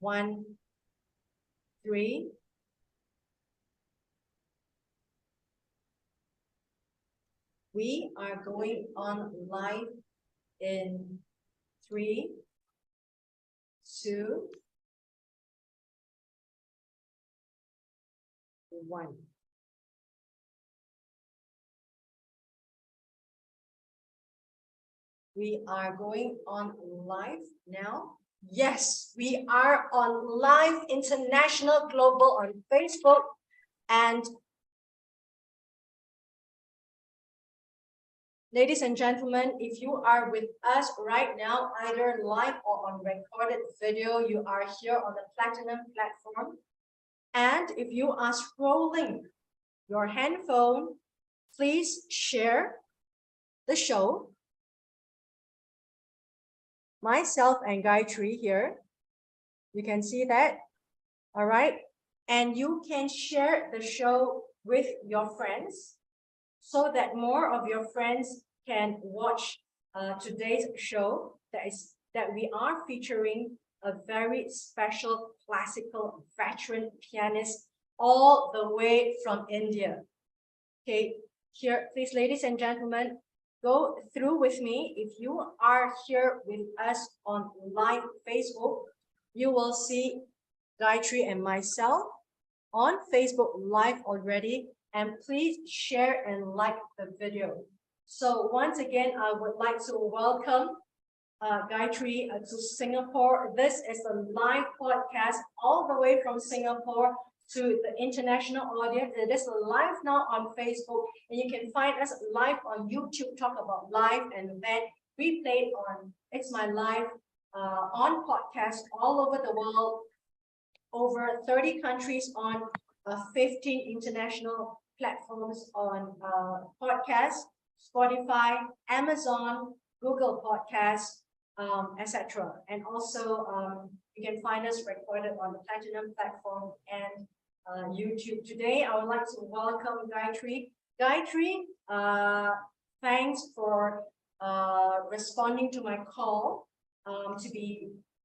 1, 3. We are going on live in 3, 2, 1. We are going on live now. Yes, we are on live international global on Facebook, and ladies and gentlemen, if you are with us right now, either live or on recorded video, you are here on the Platinum platform. And if you are scrolling your handphone, please share the show. Myself and Gayathri here. You can see that. All right. And you can share the show with your friends so that more of your friends can watch today's show that we are featuring a very special classical veteran pianist all the way from India. Okay, here, please, ladies and gentlemen, go through with me. If you are here with us on live Facebook, you will see Gayathri and myself on Facebook live already, and please share and like the video. So once again, I would like to welcome Gayathri to Singapore. This is a live podcast all the way from Singapore to the international audience. It is live now on Facebook, and you can find us live on YouTube, Talk About Live, and then replayed on It's My Life on podcast all over the world, over 30 countries on 15 international platforms on podcasts, Spotify, Amazon, Google Podcasts, etc. And also you can find us recorded on the Platinum platform and YouTube. Today, I would like to welcome Gayathri. Gayathri, thanks for responding to my call.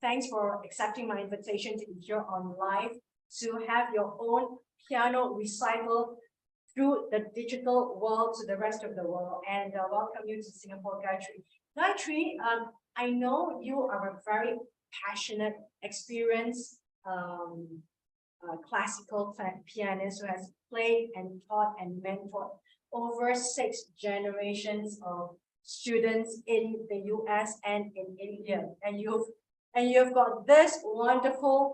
Thanks for accepting my invitation to be here on live to have your own piano recital through the digital world to the rest of the world. And welcome you to Singapore, Gayathri. Gayathri, I know you are a very passionate, experienced classical pianist who has played and taught and mentored over 6 generations of students in the US and in India. And you've got this wonderful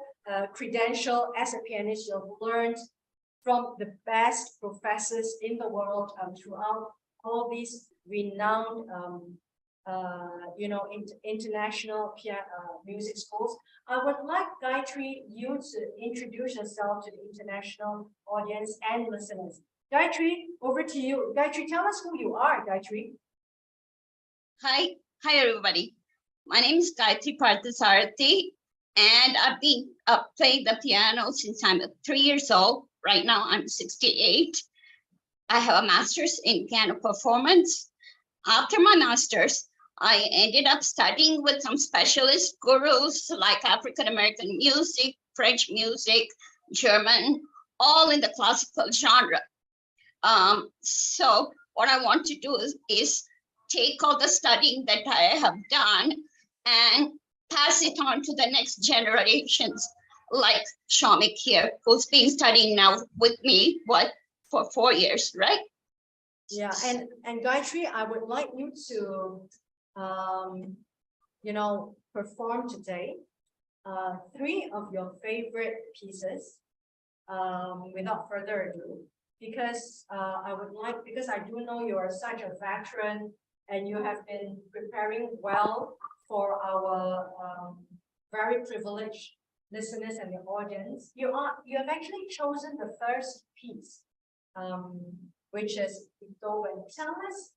credential as a pianist. You've learned from the best professors in the world throughout all these renowned international music schools. I would like, Gayathri, you to introduce yourself to the international audience and listeners. Gayathri, over to you. Gayathri, tell us who you are, Gayathri. Hi everybody. My name is Gayathri Parthasarathy, and I've been playing the piano since I'm 3 years old. Right now I'm 68. I have a master's in piano performance. After my master's, I ended up studying with some specialist gurus like African American music, French music, German, all in the classical genre. So what I want to do is take all the studying that I have done and pass it on to the next generations, like Shamik here, who's been studying now with me, for 4 years, right? Yeah, and Gayathri, I would like you to, perform today 3 of your favorite pieces without further ado, because I do know you are such a veteran and you have been preparing well for our very privileged listeners and the audience. You have actually chosen the first piece, which is Beethoven. Tell us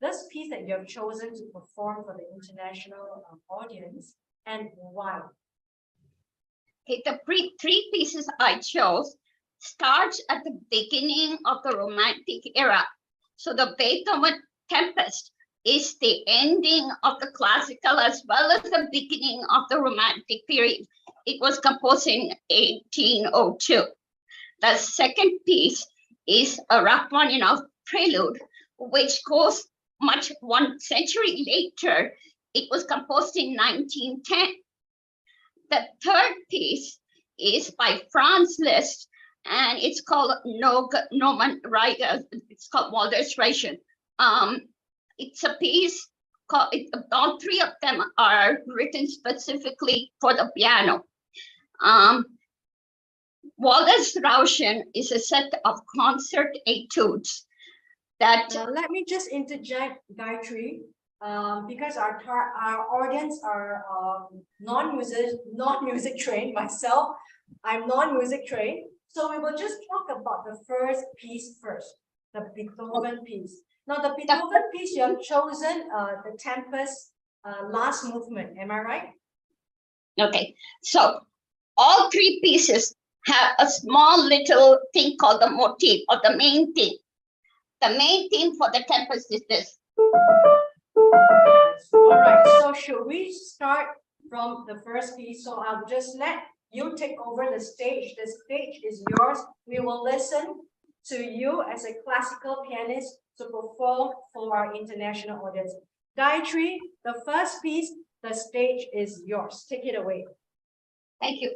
this piece that you have chosen to perform for the international audience and why. Okay, the 3 pieces I chose starts at the beginning of the Romantic era. So the Beethoven Tempest is the ending of the classical as well as the beginning of the Romantic period. It was composed in 1802. The second piece is a Rachmaninoff Prelude, which goes much 1 century later. It was composed in 1910. The third piece is by Franz Liszt, and it's called it's called Waldesrauschen. It's a piece called, all three of them are written specifically for the piano. Waldesrauschen is a set of concert etudes that. Let me just interject, Gayathri, because our audience are non-music trained. Myself, I'm non-music trained, so we will just talk about the first piece first, the Beethoven piece. Now, the Beethoven piece you have chosen, the Tempest last movement. Am I right? Okay, so all three pieces have a small little thing called the motif, or the main theme. The main theme for the Tempest is this. All right, so should we start from the first piece? So I'll just let you take over the stage. The stage is yours. We will listen to you as a classical pianist to perform for our international audience. Gayathri, the first piece, the stage is yours. Take it away. Thank you.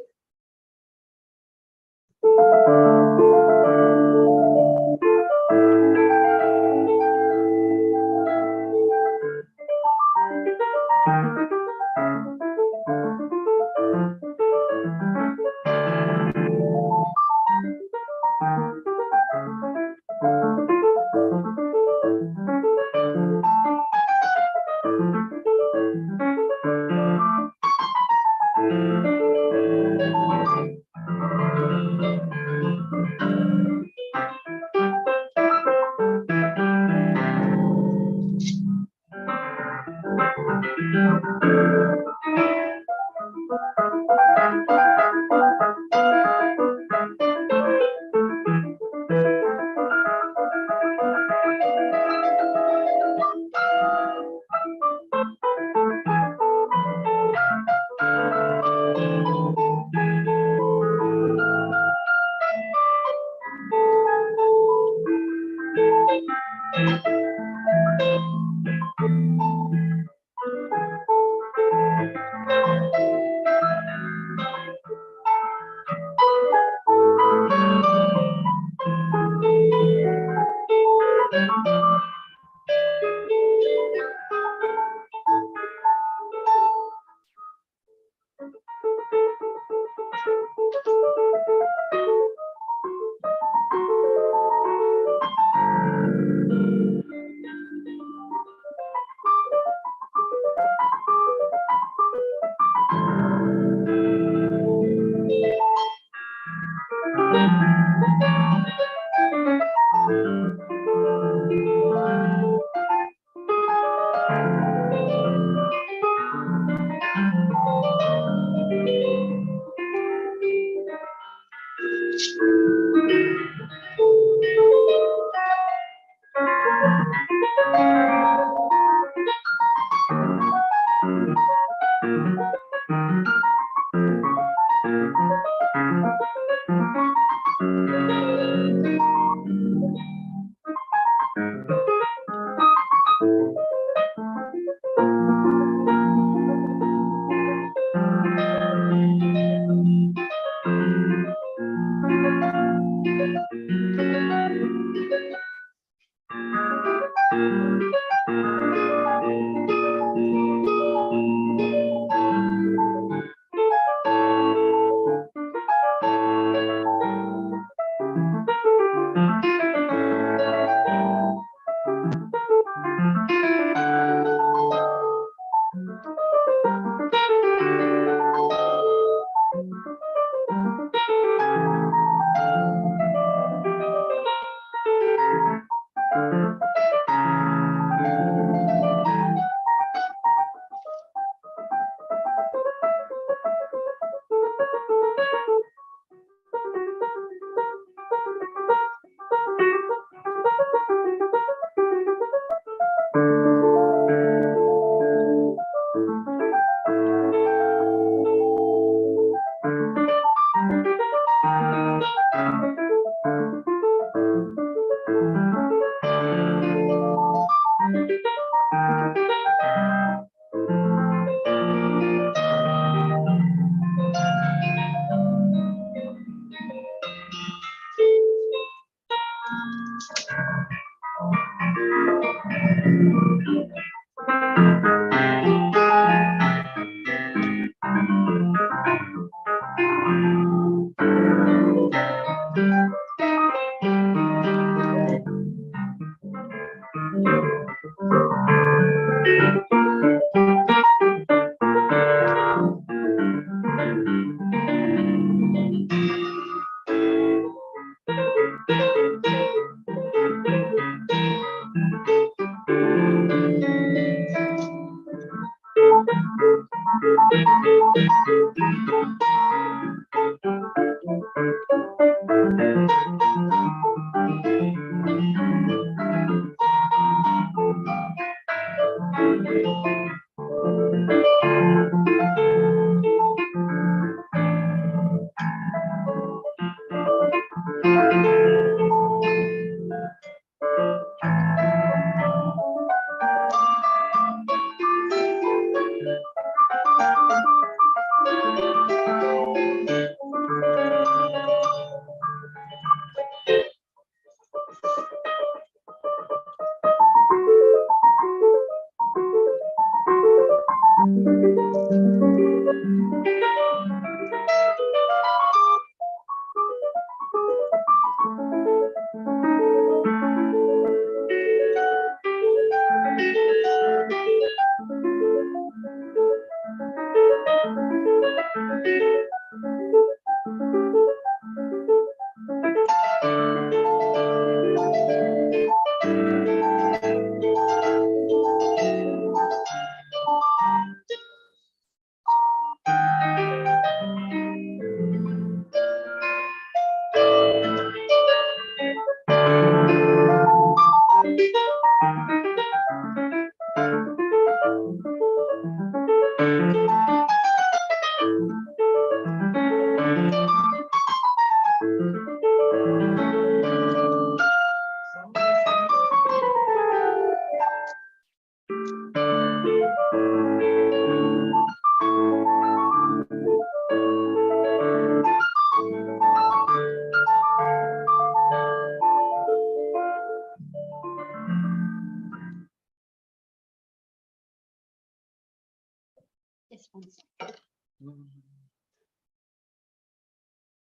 Just one second.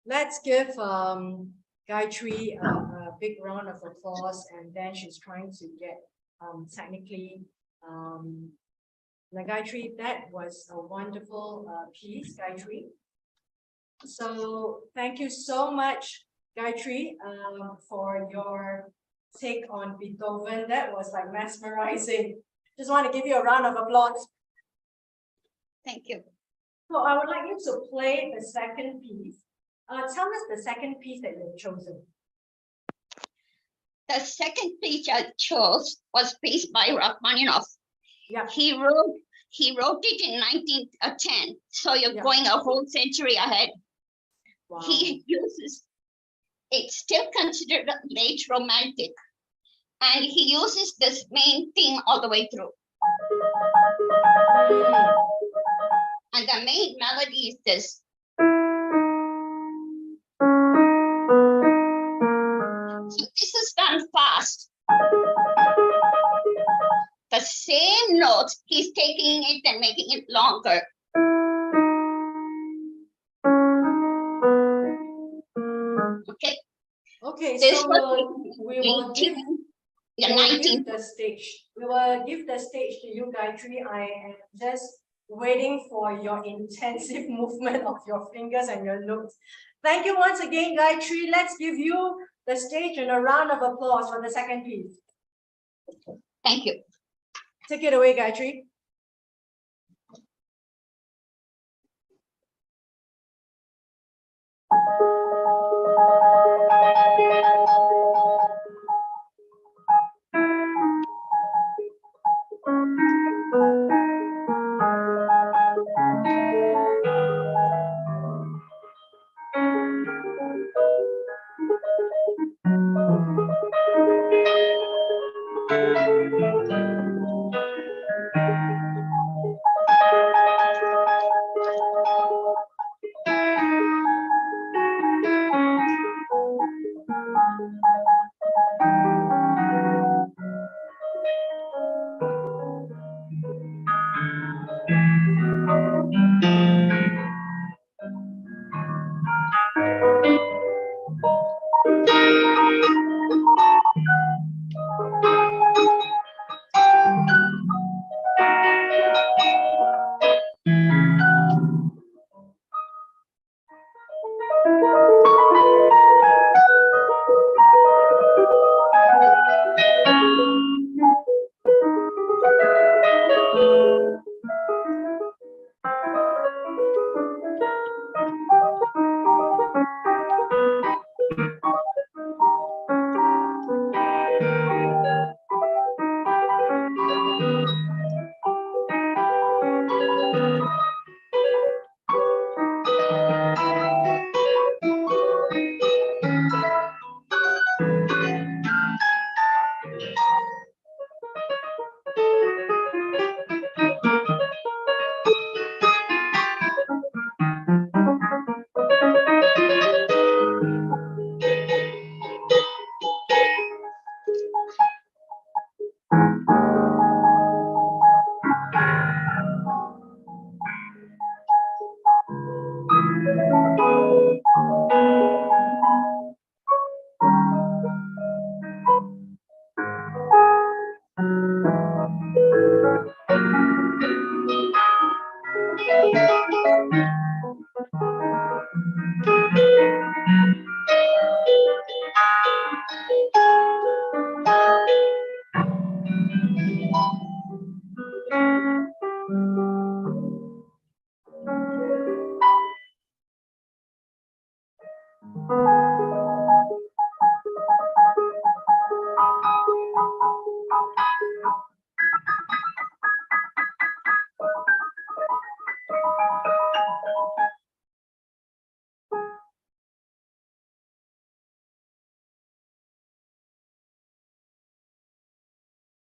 Let's give Gayathri a big round of applause, and then she's trying to get technically Gayathri, that was a wonderful piece, Gayathri. So thank you so much, Gayathri, for your take on Beethoven. That was like mesmerizing. Just want to give you a round of applause. Thank you. So I would like you to play the second piece. Tell us the second piece that you've chosen. The second piece I chose was a piece by Rachmaninoff. Yeah. He wrote it in 1910. So you're going a whole century ahead. Wow. He uses, it's still considered late romantic. And he uses this main theme all the way through. And the main melody is this. So this is done fast. The same notes, he's taking it and making it longer. Okay. Okay, This so we will give the stage. We will give the stage to you, Gayathri. I am just waiting for your intensive movement of your fingers and your notes. Thank you once again, Gayathri. Let's give you the stage and a round of applause for the second piece. Thank you. Take it away, Gayathri.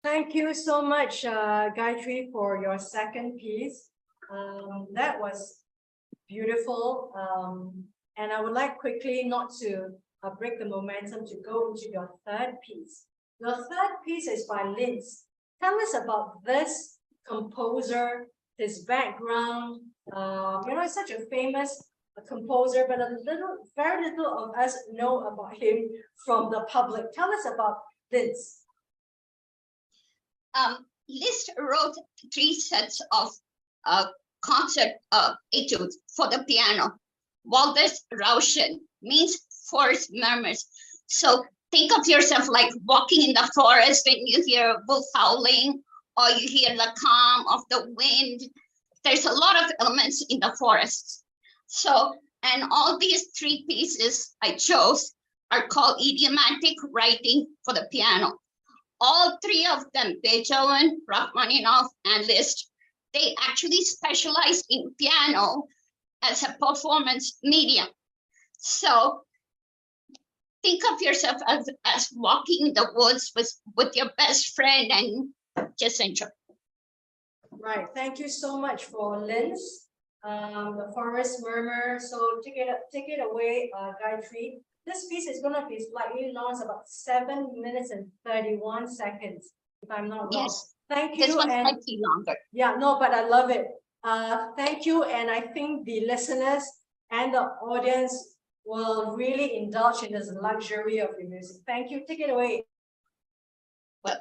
Thank you so much, Gayathri, for your second piece. That was beautiful. And I would like quickly not to break the momentum to go into your third piece. Your third piece is by Liszt. Tell us about this composer, his background. He's such a famous composer, but very little of us know about him from the public. Tell us about Liszt. Liszt wrote 3 sets of concert etudes for the piano. Waldesrauschen means forest murmurs. So think of yourself like walking in the forest when you hear a wolf howling, or you hear the calm of the wind. There's a lot of elements in the forest. So, and all these 3 pieces I chose are called idiomatic writing for the piano. All 3 of them, Beethoven, Rachmaninoff, and Liszt, they actually specialize in piano as a performance medium. So think of yourself as walking in the woods with your best friend and just enjoy. Right. Thank you so much for Liszt, the forest murmur. So take it away, Gayathri. This piece is going to be slightly long. It's about 7 minutes and 31 seconds, if I'm not wrong. Yes. Thank you. This one's slightly longer. Yeah, no, but I love it. Thank you. And I think the listeners and the audience will really indulge in this luxury of your music. Thank you. Take it away. Well,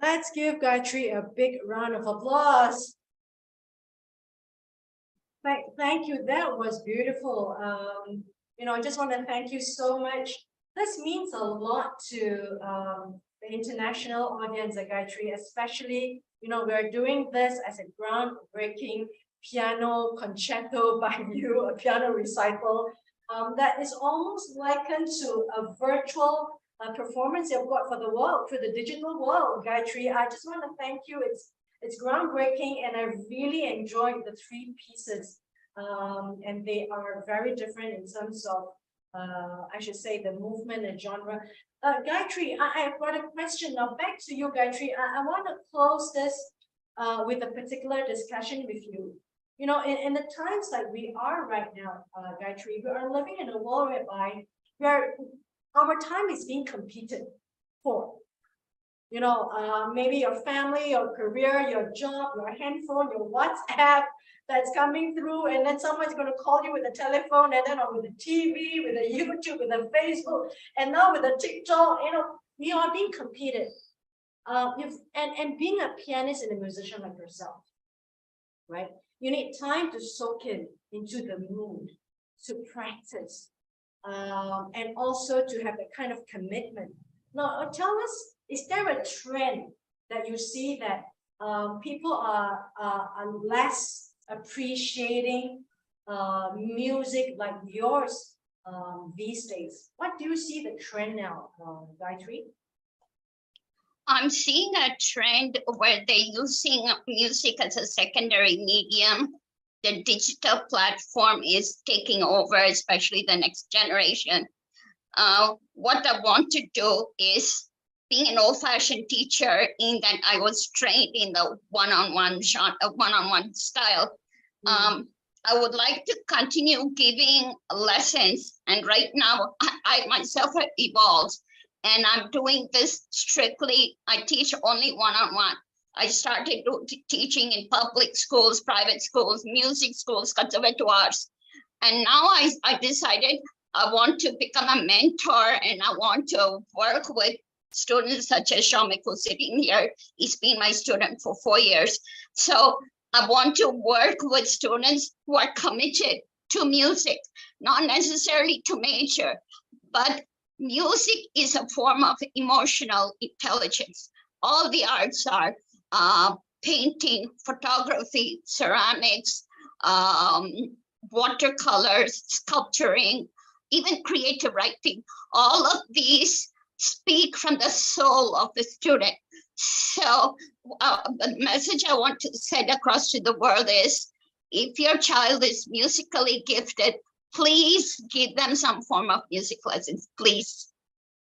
Let's give Gayathri a big round of applause. Thank you. That was beautiful. I just want to thank you so much. This means a lot to the international audience at Gayathri, especially, we're doing this as a groundbreaking piano concerto by you, a piano recital that is almost likened to a virtual performance you've got for the world, for the digital world, Gayathri. I just want to thank you. It's groundbreaking, and I really enjoyed the three pieces. And they are very different in terms of, I should say, the movement and genre. Gayathri, I've got a question now. Back to you, Gayathri. I want to close this with a particular discussion with you. In the times like we are right now, Gayathri, we are living in a world whereby our time is being competed for. Maybe your family, your career, your job, your handphone, your WhatsApp that's coming through, and then someone's going to call you with a telephone, and then with a TV, with a YouTube, with a Facebook, and now with a TikTok. We are being competed. And being a pianist and a musician like yourself, right? You need time to soak into the mood, to practice, and also to have that kind of commitment. Now, tell us, is there a trend that you see that people are less appreciating music like yours these days? What do you see the trend now, Gayathri? I'm seeing a trend where they're using music as a secondary medium. The digital platform is taking over, especially the next generation. What I want to do is, being an old-fashioned teacher, in that I was trained in the one-on-one style, I would like to continue giving lessons. And right now, I myself have evolved, and I'm doing this strictly. I teach only one-on-one. I started teaching in public schools, private schools, music schools, conservatoires. And now I decided I want to become a mentor, and I want to work with students such as Shamik, who's sitting here. He's been my student for 4 years. So I want to work with students who are committed to music, not necessarily to major, but music is a form of emotional intelligence. All the arts are painting, photography, ceramics, watercolors, sculpturing, even creative writing. All of these speak from the soul of the student. So the message I want to send across to the world is, if your child is musically gifted, please give them some form of music lessons, please.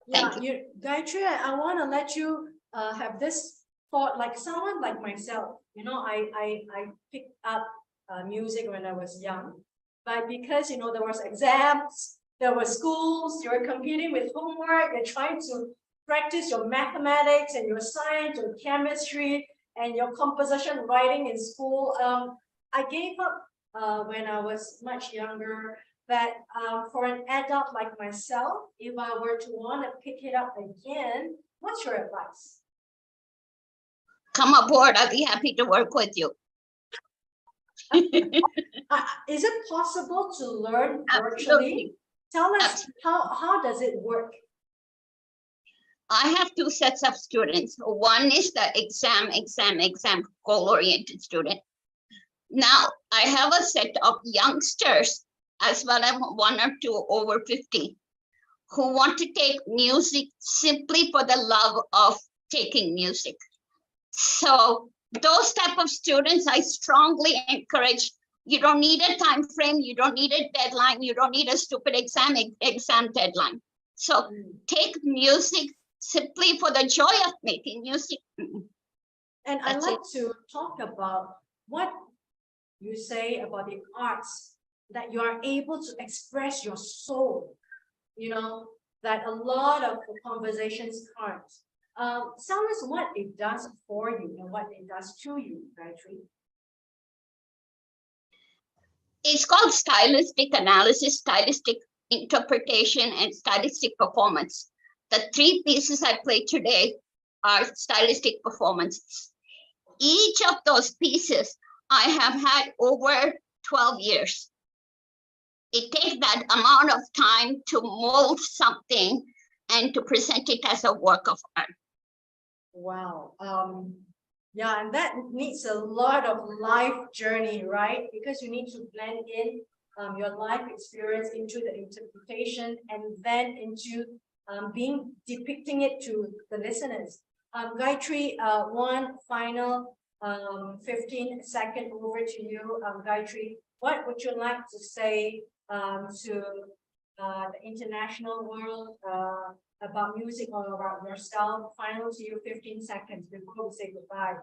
Yeah, Gayathri, I want to let you have this thought, like someone like myself. You know, I picked up music when I was young, but because, you know, there was exams, there were schools, you're competing with homework, you're trying to practice your mathematics and your science, your chemistry, and your composition writing in school. I gave up when I was much younger. But for an adult like myself, if I were to want to pick it up again, what's your advice? Come aboard. I'll be happy to work with you. Is it possible to learn virtually? Absolutely. Tell us, how does it work? I have two sets of students. One is the exam goal-oriented student. Now I have a set of youngsters, as well as one or two over 50, who want to take music simply for the love of taking music. So those type of students, I strongly encourage. You don't need a time frame, you don't need a deadline, you don't need a stupid exam deadline. So take music simply for the joy of making music. And I'd like to talk about what you say about the arts, that you are able to express your soul, you know, that a lot of the conversations can't. Tell us what it does for you and what it does to you, Gayathri. It's called stylistic analysis, stylistic interpretation, and stylistic performance. The three pieces I played today are stylistic performances. Each of those pieces I have had over 12 years. It takes that amount of time to mold something and to present it as a work of art. Wow. Yeah, and that needs a lot of life journey, right? Because you need to blend in your life experience into the interpretation and then into depicting it to the listeners. Gayathri, one final 15-second over to you. Gayathri, what would you like to say to the international world about music or about yourself? Final to you, 15 seconds before we say goodbye.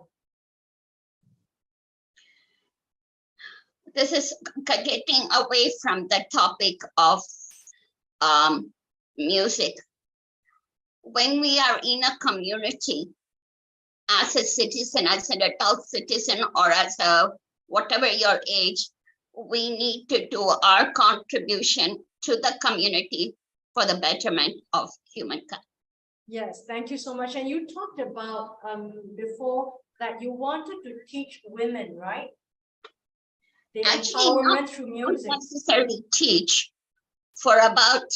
This is getting away from the topic of music. When we are in a community, as a citizen, as an adult citizen, or as a whatever your age, we need to do our contribution to the community for the betterment of humankind. Yes, thank you so much. And you talked about before that you wanted to teach women, right? The actually empowerment through music. Not necessarily teach. For about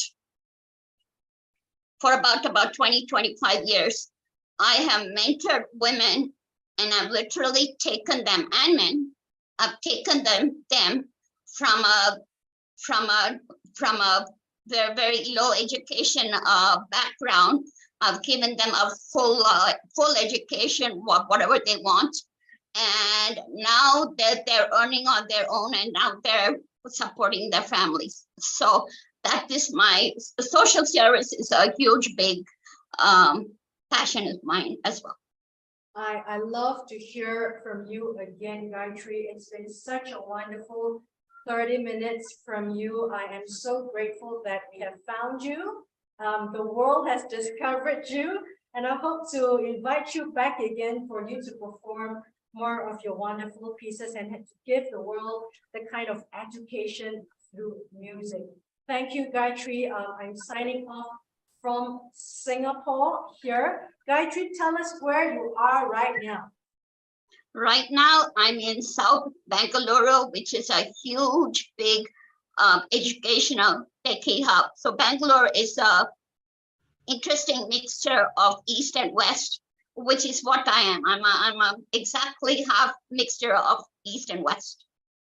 20-25 years, I have mentored women, and I've literally taken them, and men, I've taken them from a very low education background. I've given them a full education, whatever they want, and now that they're earning on their own, and now they're supporting their families. So that is my social service is a huge, big passion of mine as well. I love to hear from you again, Gayathri. It's been such a wonderful 30 minutes from you. I am so grateful that we have found you. The world has discovered you, and I hope to invite you back again for you to perform more of your wonderful pieces and to give the world the kind of education through music. Thank you, Gayathri. I'm signing off from Singapore here. Gayathri, tell us where you are right now. Right now, I'm in South Bangalore, which is a huge, big educational decade hub. So Bangalore is a interesting mixture of East and West, which is what I am. I'm a exactly half mixture of East and West.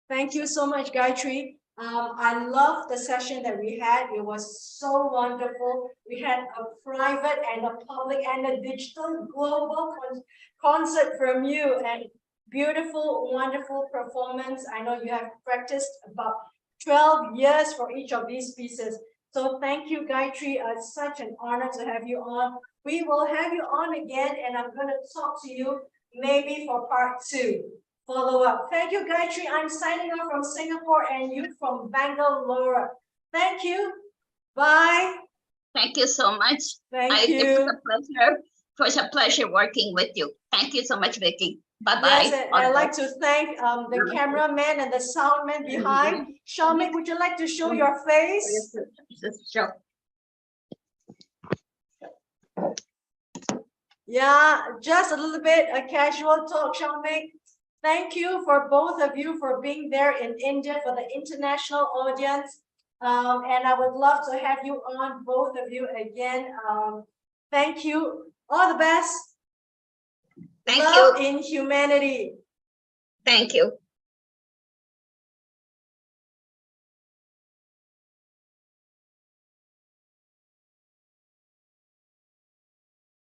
Thank you so much, Gayathri. I love the session that we had. It was so wonderful. We had a private and a public and a digital global concert from you, and beautiful, wonderful performance. I know you have practiced about 12 years for each of these pieces. So thank you, Gayathri. It's such an honor to have you on. We will have you on again, and I'm going to talk to you maybe for part 2. Follow up. Thank you, Gayathri. I'm signing off from Singapore and you from Bangalore. Thank you. Bye. Thank you so much. Thank you. It was a pleasure working with you. Thank you so much, Vicky. Bye-bye. Yes, and I'd like to thank the cameraman and the soundman behind. Shamik, would you like to show your face? Sure. Yeah, just a little bit a casual talk, Shamik. Thank you for both of you for being there in India for the international audience. And I would love to have you on, both of you again. Thank you. All the best. Thank Love you. in humanity. Thank you.